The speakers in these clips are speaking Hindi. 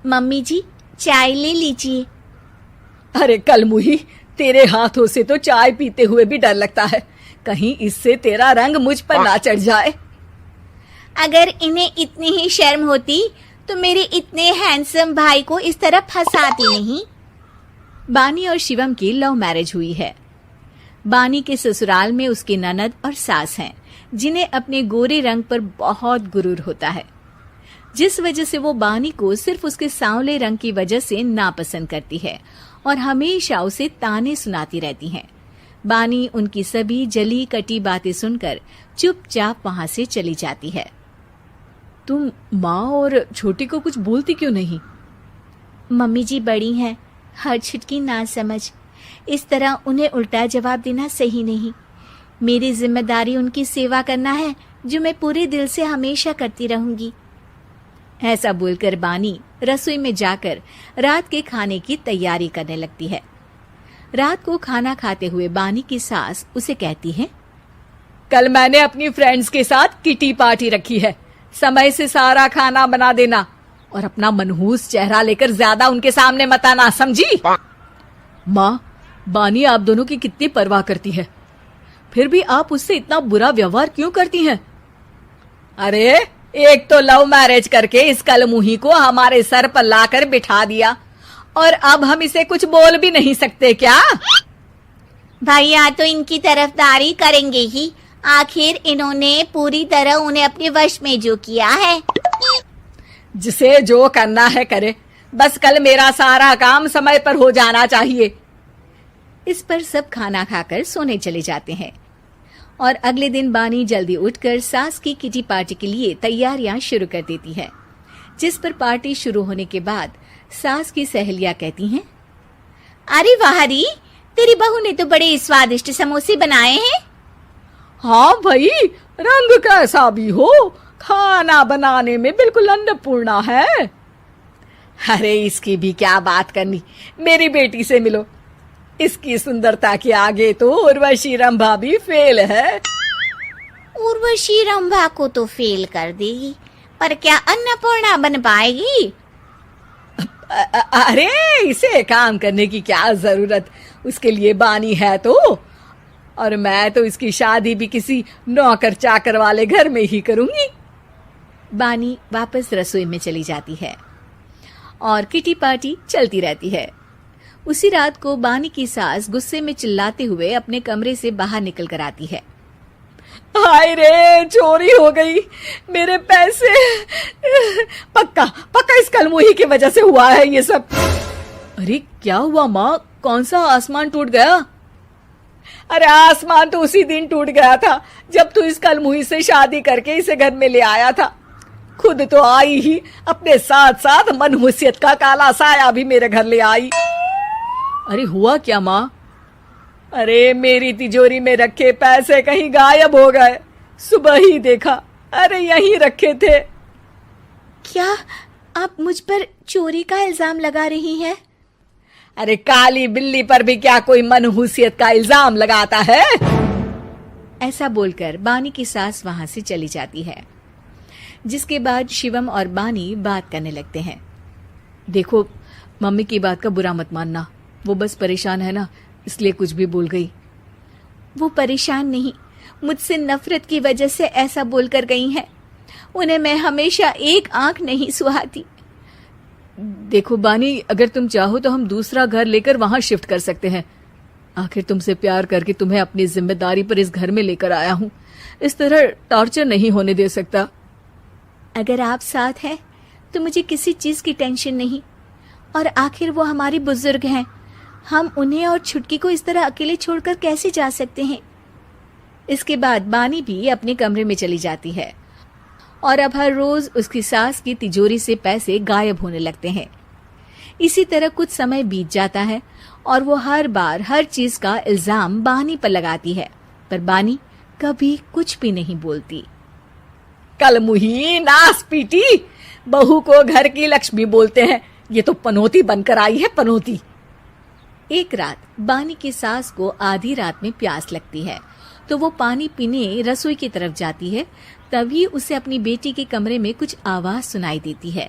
मम्मी जी, चाय ले लीजिए। अरे कलमुही, तेरे हाथों से तो चाय पीते हुए भी डर लगता है, कहीं इससे तेरा रंग मुझ पर ना चढ़ जाए। अगर इन्हें इतनी ही शर्म होती तो मेरे इतने हैंडसम भाई को इस तरह फंसाती नहीं। बानी और शिवम की लव मैरिज हुई है। बानी के ससुराल में उसकी ननद और सास हैं, जिन्हें अपने गोरे रंग पर बहुत गुरूर होता है, जिस वजह से वो बानी को सिर्फ उसके सांवले रंग की वजह से नापसंद करती है और हमेशा उसे ताने सुनाती रहती हैं। बानी उनकी सभी जली कटी बातें सुनकर चुपचाप वहां से चली जाती है। तुम माँ और छोटी को कुछ बोलती क्यों नहीं? मम्मी जी बड़ी हैं, हर छुटकी ना समझ, इस तरह उन्हें उल्टा जवाब देना सही नहीं। मेरी जिम्मेदारी उनकी सेवा करना है, जो मैं पूरे दिल से हमेशा करती रहूंगी। ऐसा बोलकर बानी रसोई में जाकर रात के खाने की तैयारी करने लगती है। रात को खाना खाते हुए बानी की सास उसे कहती है, कल मैंने अपनी फ्रेंड्स के साथ किटी पार्टी रखी है, समय से सारा खाना बना देना और अपना मनहूस चेहरा लेकर ज्यादा उनके सामने मत आना, समझी? माँ, बानी आप दोनों की कितनी परवाह करती है, फिर भी आप उससे इतना बुरा व्यवहार क्यों करती हैं? अरे एक तो लव मैरिज करके इस कलमुही को हमारे सर पर लाकर बिठा दिया और अब हम इसे कुछ बोल भी नहीं सकते क्या? भैया तो इनकी तरफदारी करेंगे ही, आखिर इन्होंने पूरी तरह उन्हें अपने वश में जो किया है। जिसे जो करना है करे, बस कल मेरा सारा काम समय पर हो जाना चाहिए। इस पर सब खाना खाकर सोने चले जाते हैं और अगले दिन बानी जल्दी उठकर सास की किटी पार्टी के लिए तैयारियां शुरू कर देती है, जिस पर पार्टी शुरू होने के बाद सास की सहेलियां कहती हैं, अरे वाह री, तेरी बहू ने तो बड़े स्वादिष्ट समोसे बनाए हैं। हाँ भाई, रंग कैसा भी हो, खाना बनाने में बिल्कुल अन्नपूर्णा है। अरे इसकी भी क्या बात करनी, मेरी बेटी से मिलो, इसकी सुंदरता के आगे तो उर्वशी रंभा भी फेल है। उर्वशी रंभा को तो फेल कर देगी, पर क्या अन्नपूर्णा बन पाएगी? अरे इसे काम करने की क्या जरूरत, उसके लिए बानी है तो, और मैं तो इसकी शादी भी किसी नौकर चाकर वाले घर में ही करूंगी। बानी वापस रसोई में चली जाती है और किटी पार्टी चलती रहती है। उसी रात को बानी की सास गुस्से में चिल्लाते हुए अपने कमरे से बाहर निकल कर आती है। हाय रे, चोरी हो गई मेरे पैसे, पक्का पक्का इस कलमुही की वजह से हुआ है ये सब। अरे क्या हुआ माँ, कौन सा आसमान टूट गया? अरे आसमान तो उसी दिन टूट गया था जब तू इस कलमुही से शादी करके इसे घर में ले आया था। खुद तो आई ही, अपने साथ साथ मनहूसियत का काला साया भी मेरे घर ले आई। अरे हुआ क्या माँ? अरे मेरी तिजोरी में रखे पैसे कहीं गायब हो गए, सुबह ही देखा, अरे यहीं रखे थे। क्या आप मुझ पर चोरी का इल्जाम लगा रही हैं? अरे काली बिल्ली पर भी क्या कोई मनहूसियत का इल्जाम लगाता है? ऐसा बोलकर बानी की सास वहां से चली जाती है, जिसके बाद शिवम और बानी बात करने लगते हैं। देखो, मम्मी की बात का बुरा मत मानना, वो बस परेशान है ना, इसलिए कुछ भी बोल गई। वो परेशान नहीं, मुझसे नफरत की वजह से ऐसा बोलकर गई हैं। उन्हें मैं हमेशा एक आंख नहीं सुहाती। देखो बानी, अगर तुम चाहो तो हम दूसरा घर लेकर वहां शिफ्ट कर सकते हैं। आखिर तुमसे प्यार करके तुम्हें अपनी जिम्मेदारी पर इस घर में लेकर आया हूं, इस तरह टॉर्चर नहीं होने दे सकता। अगर आप साथ हैं तो मुझे किसी चीज की टेंशन नहीं, और आखिर वो हमारी बुजुर्ग हैं, हम उन्हें और छुटकी को इस तरह अकेले छोड़कर कैसे जा सकते हैं? इसके बाद बानी भी अपने कमरे में चली जाती है और अब हर रोज उसकी सास की तिजोरी से पैसे गायब होने लगते हैं। इसी तरह कुछ समय बीत जाता है और वो हर बार हर चीज का इल्जाम बानी पर लगाती है, पर बानी कभी कुछ भी नहीं बोलती। कलमुही नास पीटी, बहू को घर की लक्ष्मी बोलते हैं, ये तो पनौती बनकर आई है, पनौती। एक रात बानी की सास को आधी रात में प्यास लगती है, तो वो पानी पीने रसोई की तरफ जाती है। तभी उसे अपनी बेटी के कमरे में कुछ आवाज सुनाई देती है।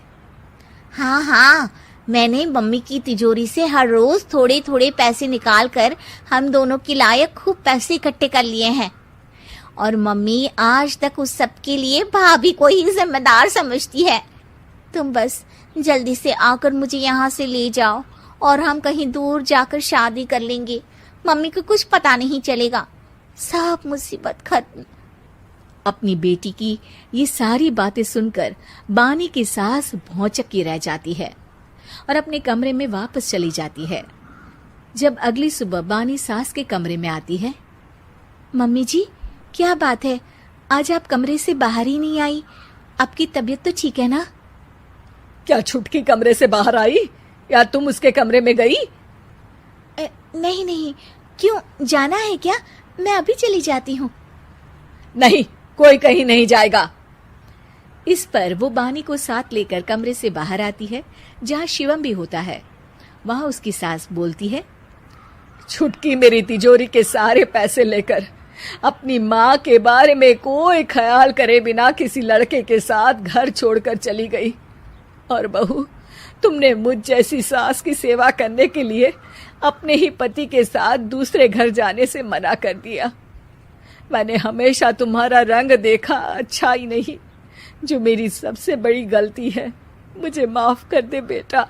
हाँ हाँ, मैंने मम्मी की तिजोरी से हर रोज थोड़े थोड़े पैसे निकाल कर हम दोनों के लायक खूब पैसे इकट्ठे कर लिए हैं। और मम्मी आज तक उस सब के लिए भाभी को ही जिम्मेदार समझती है। तुम बस जल्दी से आकर मुझे यहाँ से ले जाओ और हम कहीं दूर जाकर शादी कर लेंगे। मम्मी को कुछ पता नहीं चलेगा, सब मुसीबत खत्म। अपनी बेटी की ये सारी बातें सुनकर बानी की सास भौंचक्की रह जाती है और अपने कमरे में वापस चली जाती है। जब अगली सुबह बानी सास के कमरे में आती है, मम्मी जी, क्या बात है, आज आप कमरे से बाहर ही नहीं आई? आपकी तबीयत तो ठीक है ना? क्या छुटकी कमरे से बाहर आई या तुम उसके कमरे में गई? नहीं नहीं, क्यों, जाना है क्या? मैं अभी चली जाती हूँ। नहीं, कोई कहीं नहीं जाएगा। इस पर वो बानी को साथ लेकर कमरे से बाहर आती है, जहाँ शिवम भी होता है। वहां उसकी सास बोलती है, छुटकी मेरी तिजोरी के सारे पैसे लेकर अपनी माँ के बारे में कोई ख्याल करे बिना किसी लड़के के साथ घर छोड़कर चली गई। और बहू, तुमने मुझ जैसी सास की सेवा करने के लिए अपने ही पति के साथ दूसरे घर जाने से मना कर दिया। मैंने हमेशा तुम्हारा रंग देखा अच्छा ही नहीं, जो मेरी सबसे बड़ी गलती है। मुझे माफ कर दे बेटा।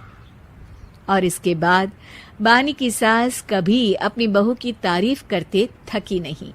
और इसके बाद बानी की सास कभी अपनी बहू की तारीफ करते थकी नहीं।